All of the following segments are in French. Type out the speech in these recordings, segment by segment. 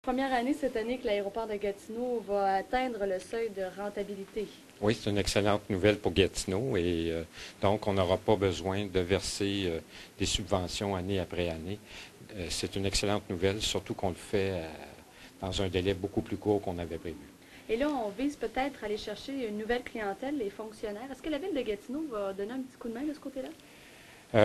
Première année cette année que l'aéroport de Gatineau va atteindre le seuil de rentabilité. Oui, c'est une excellente nouvelle pour Gatineau et donc on n'aura pas besoin de verser des subventions année après année. C'est une excellente nouvelle, surtout qu'on le fait dans un délai beaucoup plus court qu'on avait prévu. Et là, on vise peut-être aller chercher une nouvelle clientèle, les fonctionnaires. Est-ce que la ville de Gatineau va donner un petit coup de main de ce côté-là?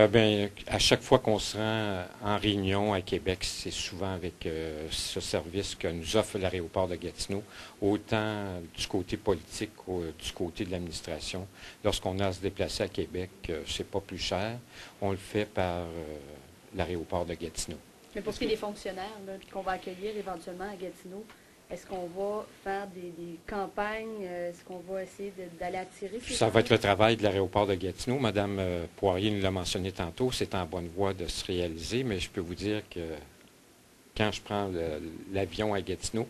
Bien, à chaque fois qu'on se rend en réunion à Québec, c'est souvent avec ce service que nous offre l'aéroport de Gatineau, autant du côté politique que du côté de l'administration. Lorsqu'on a à se déplacer à Québec, c'est pas plus cher. On le fait par l'aéroport de Gatineau. Mais pour ce qui est des fonctionnaires qu'on va accueillir éventuellement à Gatineau, est-ce qu'on va faire des campagnes? Est-ce qu'on va essayer d'aller attirer ces Ça va être le travail de l'aéroport de Gatineau. Madame Poirier nous l'a mentionné tantôt, c'est en bonne voie de se réaliser, mais je peux vous dire que quand je prends l'avion à Gatineau,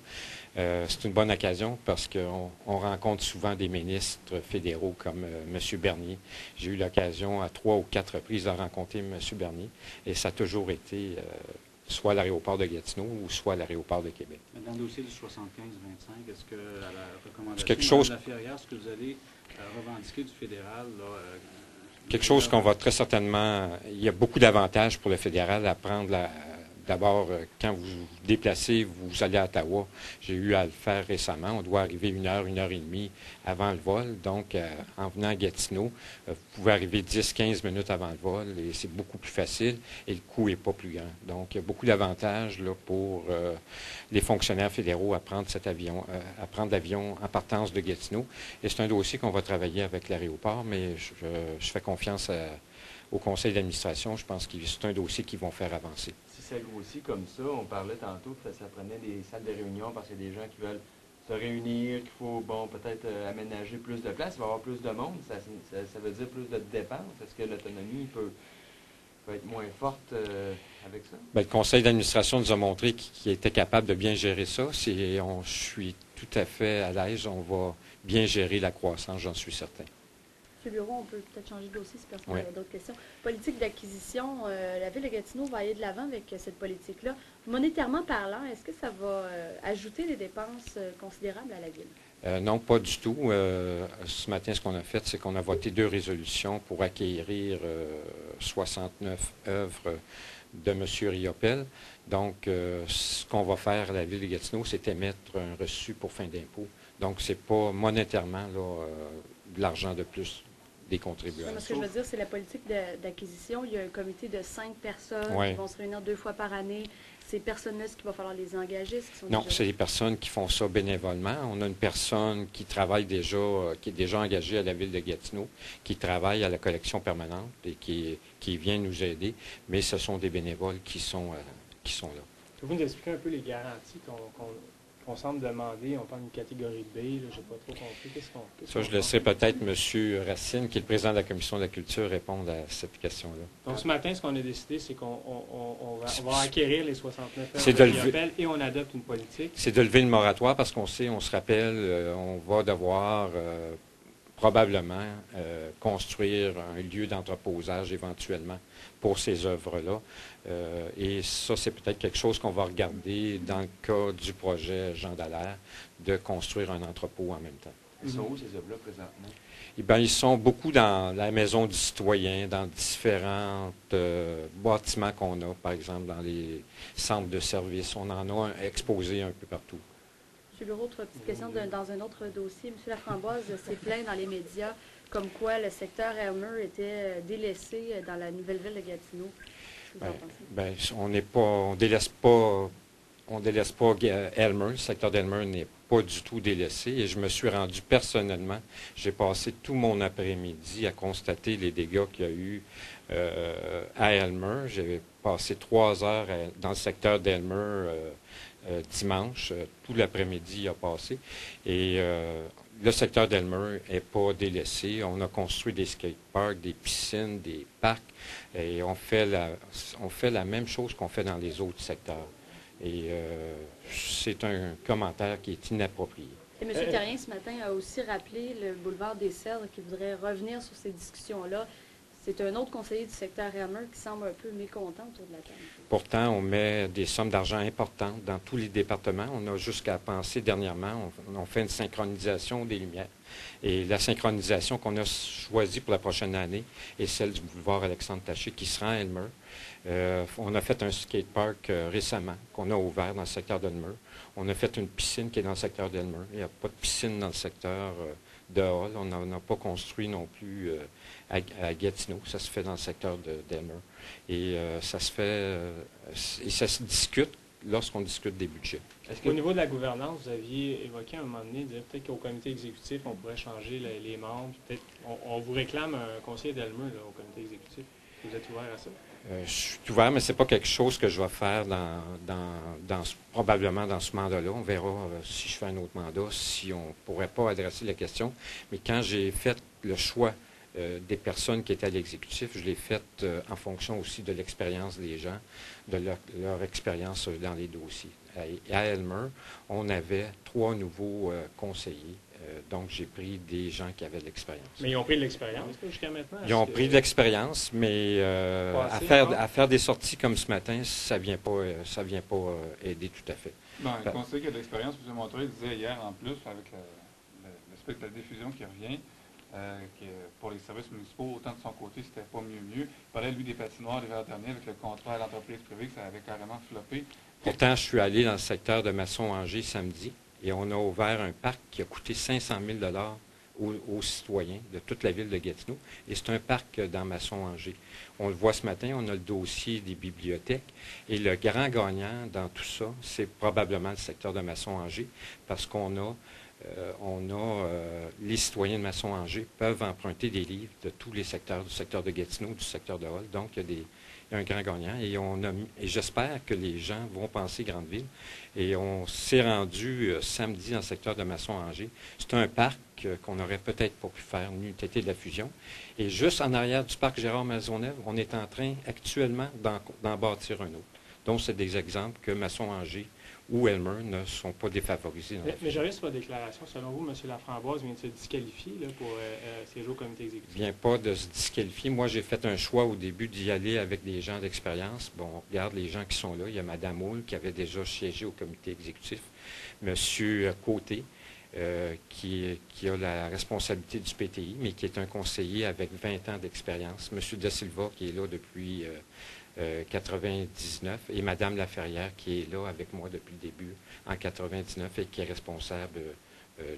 c'est une bonne occasion parce qu'on rencontre souvent des ministres fédéraux comme M. Bernier. J'ai eu l'occasion à 3 ou 4 reprises de rencontrer M. Bernier et ça a toujours été soit à l'aéroport de Gatineau ou soit à l'aéroport de Québec. Dans le dossier du 75-25, est-ce que, à la recommandation quelque chose, de la Ferrière, est-ce que vous allez revendiquer du fédéral? Quelque chose qu'on va très certainement... Il y a beaucoup d'avantages pour le fédéral à prendre d'abord, quand vous vous déplacez, vous allez à Ottawa. J'ai eu à le faire récemment. On doit arriver 1 heure et demie avant le vol. Donc, en venant à Gatineau, vous pouvez arriver 10-15 minutes avant le vol et c'est beaucoup plus facile et le coût n'est pas plus grand. Donc, il y a beaucoup d'avantages là, pour les fonctionnaires fédéraux à prendre cet avion, à prendre l'avion en partance de Gatineau. Et c'est un dossier qu'on va travailler avec l'aéroport, mais je fais confiance au conseil d'administration. Je pense que c'est un dossier qu'ils vont faire avancer. Si ça grossit comme ça, on parlait tantôt que ça prenait des salles de réunion parce qu'il y a des gens qui veulent se réunir, qu'il faut peut-être aménager plus de place, il va y avoir plus de monde, ça veut dire plus de dépenses. Est-ce que l'autonomie peut être moins forte avec ça? Bien, le conseil d'administration nous a montré qu'il était capable de bien gérer ça. Je suis tout à fait à l'aise. On va bien gérer la croissance, j'en suis certain. M. Bureau, on peut peut-être changer de dossier si personne Oui. n'a d'autres questions. Politique d'acquisition, la ville de Gatineau va aller de l'avant avec cette politique-là. Monétairement parlant, est-ce que ça va ajouter des dépenses considérables à la ville? Non, pas du tout. Ce matin, ce qu'on a fait, c'est qu'on a voté 2 résolutions pour acquérir 69 œuvres de M. Riopel. Donc, ce qu'on va faire à la ville de Gatineau, c'est émettre un reçu pour fin d'impôt. Donc, ce n'est pas monétairement de l'argent de plus des contribuables. Ce que je veux dire, c'est la politique d'acquisition. Il y a un comité de 5 personnes Oui. qui vont se réunir 2 fois par année. Ces personnes-là, est-ce qu'il va falloir les engager? Non, c'est des personnes qui font ça bénévolement. On a une personne qui travaille déjà, qui est déjà engagée à la ville de Gatineau, qui travaille à la collection permanente et qui vient nous aider, mais ce sont des bénévoles qui sont là. Pouvez-vous nous expliquer un peu les garanties qu'on semble demander? On parle d'une catégorie B, je n'ai pas trop compris. Ça, je laisserai peut-être M. Racine, qui est le président de la Commission de la Culture, répondre à cette question-là. Donc, ce matin, ce qu'on a décidé, c'est qu'on va acquérir les 69 œuvres et on adopte une politique. C'est de lever le moratoire parce qu'on se rappelle, on va devoir probablement construire un lieu d'entreposage éventuellement pour ces œuvres-là. Et ça, c'est peut-être quelque chose qu'on va regarder dans le cas du projet Jean Dallaire, de construire un entrepôt en même temps. Ils sont où ces œuvres-là présentement? Eh bien, ils sont beaucoup dans la maison du citoyen, dans différents bâtiments qu'on a, par exemple dans les centres de services. On en a exposés un peu partout. M. Bureau, autre petite question dans un autre dossier. M. Laframboise s'est plaint dans les médias comme quoi le secteur Elmer était délaissé dans la nouvelle ville de Gatineau. On délaisse pas Elmer. Le secteur d'Elmer n'est pas du tout délaissé. Et je me suis rendu personnellement, j'ai passé tout mon après-midi à constater les dégâts qu'il y a eu à Elmer. J'ai passé 3 heures dans le secteur d'Elmer dimanche. Tout l'après-midi a passé. Et le secteur d'Elmer n'est pas délaissé. On a construit des skateparks, des piscines, des parcs. Et on fait la même chose qu'on fait dans les autres secteurs. Et c'est un commentaire qui est inapproprié. Et M. Terrien, ce matin, a aussi rappelé le boulevard des Cèdres qui voudrait revenir sur ces discussions-là. c'est un autre conseiller du secteur Elmer qui semble un peu mécontent autour de la table. Pourtant, on met des sommes d'argent importantes dans tous les départements. On a jusqu'à penser dernièrement, on fait une synchronisation des lumières. Et la synchronisation qu'on a choisie pour la prochaine année est celle du boulevard Alexandre-Taché qui sera à Elmer. On a fait un skatepark récemment qu'on a ouvert dans le secteur d'Elmer. On a fait une piscine qui est dans le secteur d'Elmer. Il n'y a pas de piscine dans le secteur de Hall. On n'a pas construit non plus à Gatineau. Ça se fait dans le secteur d'Elmer. Et ça se fait et ça se discute lorsqu'on discute des budgets. Au niveau de la gouvernance, vous aviez évoqué à un moment donné, dire peut-être qu'au comité exécutif, on pourrait changer les membres. Peut-être, on vous réclame un conseiller d'Elmer au comité exécutif. Vous êtes ouvert à ça? Je suis ouvert, mais ce n'est pas quelque chose que je vais faire probablement dans ce mandat-là. On verra si je fais un autre mandat, si on ne pourrait pas adresser la question. Mais quand j'ai fait le choix des personnes qui étaient à l'exécutif, je l'ai fait en fonction aussi de l'expérience des gens, de leur expérience dans les dossiers. À Elmer, on avait 3 nouveaux conseillers. Donc, j'ai pris des gens qui avaient de l'expérience. Mais ils ont pris de l'expérience jusqu'à maintenant? Ils ont pris de l'expérience, mais à faire des sorties comme ce matin, ça ne vient pas aider tout à fait. Bon, un conseiller qui a de l'expérience, M. Montreuil disait hier en plus, avec l'aspect de la diffusion qui revient, que pour les services municipaux, autant de son côté, c'était pas mieux. Il parlait, lui, des patinoires l'hiver dernier avec le contrat à l'entreprise privée, que ça avait carrément floppé. Pourtant, je suis allé dans le secteur de Masson-Angers samedi et on a ouvert un parc qui a coûté 500 000 aux citoyens de toute la ville de Gatineau. Et c'est un parc dans Masson-Angers. On le voit ce matin, on a le dossier des bibliothèques. Et le grand gagnant dans tout ça, c'est probablement le secteur de Masson-Angers parce qu'on a les citoyens de Masson-Angers peuvent emprunter des livres de tous les secteurs, du secteur de Gatineau, du secteur de Hall. Donc, il y a un grand gagnant. Et j'espère que les gens vont penser grande ville. Et on s'est rendu samedi dans le secteur de Masson-Angers. C'est un parc qu'on n'aurait peut-être pas pu faire une unité de la fusion. Et juste en arrière du parc Gérard-Maisonneuve, on est en train actuellement d'en bâtir un autre. Donc, c'est des exemples que Masson-Angers ou Elmer ne sont pas défavorisés. Mais j'aurais sur votre déclaration, selon vous, M. Laframboise vient de se disqualifier pour siéger au comité exécutif? Il ne vient pas de se disqualifier. Moi, j'ai fait un choix au début d'y aller avec des gens d'expérience. Bon, on regarde les gens qui sont là. Il y a Mme Houle qui avait déjà siégé au comité exécutif. M. Côté, qui a la responsabilité du PTI, mais qui est un conseiller avec 20 ans d'expérience. M. Da Silva, qui est là depuis 99, et Mme Laferrière, qui est là avec moi depuis le début, en 99, et qui est responsable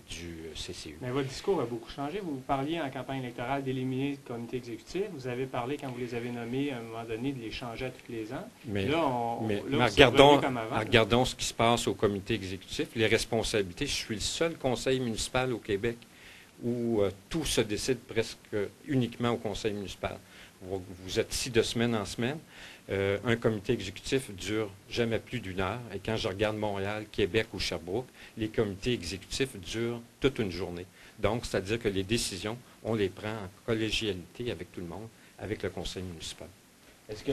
du CCU. Mais votre discours a beaucoup changé. Vous parliez en campagne électorale d'éliminer le comité exécutif. Vous avez parlé, quand vous les avez nommés, à un moment donné, de les changer à tous les ans. Mais regardons ce qui se passe au comité exécutif. Les responsabilités, je suis le seul conseil municipal au Québec où tout se décide presque uniquement au conseil municipal. Vous êtes ici de semaine en semaine. Un comité exécutif dure jamais plus d'1 heure. Et quand je regarde Montréal, Québec ou Sherbrooke, les comités exécutifs durent toute une journée. Donc, c'est-à-dire que les décisions, on les prend en collégialité avec tout le monde, avec le conseil municipal. Est-ce que